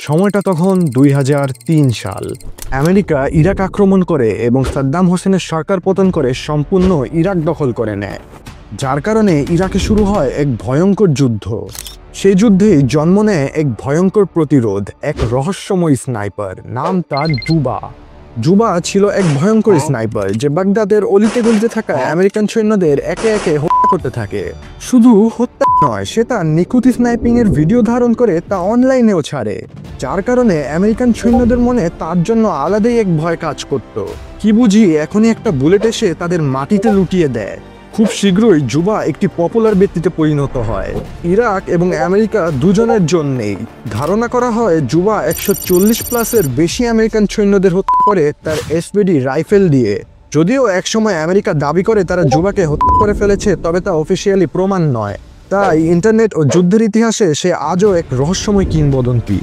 সময়টা তখন ২০০৩ সাল। আমেরিকা ইরাক আক্রমণ করে এবং সাদ্দাম হোসেনের সরকার পতন করে সম্পূর্ণ ইরাক দখল করে নেয়, যার কারণে ইরাকে শুরু হয় এক ভয়ঙ্কর যুদ্ধ। সেই যুদ্ধেই জন্ম নেয় এক ভয়ঙ্কর প্রতিরোধ, এক রহস্যময় স্নাইপার, নাম তার জুবা। জুবা ছিল এক ভয়ঙ্কর স্নাইপার যে বাগদাদের অলিতে গলিতে থাকা আমেরিকান সৈন্যদের একে একে হত্যা করতে থাকে। শুধু হত্যা নয়, সে তার নিখুঁত স্নাইপিং এর ভিডিও ধারণ করে তা অনলাইনেও ছাড়ে, যার কারণে আমেরিকান সৈন্যদের মনে তার জন্য আলাদাই এক ভয় কাজ করত। কি বুঝি এখনই একটা বুলেট এসে তাদের মাটিতে লুটিয়ে দেয়। খুব শীঘ্রই জুবা একটি পপুলার ব্যক্তিতে পরিণত হয় ইরাক এবং আমেরিকা দুজনের জন্যেই। ধারণা করা হয় জুবা 140+ বেশি আমেরিকান সৈন্যদের হত্যা করে তার এসপিডি রাইফেল দিয়ে। যদিও একসময় আমেরিকা দাবি করে তারা জুবাকে হত্যা করে ফেলেছে, তবে তা অফিসিয়ালি প্রমাণ নয়। তাই ইন্টারনেট ও যুদ্ধের ইতিহাসে সে আজও এক রহস্যময় কিংবদন্তি।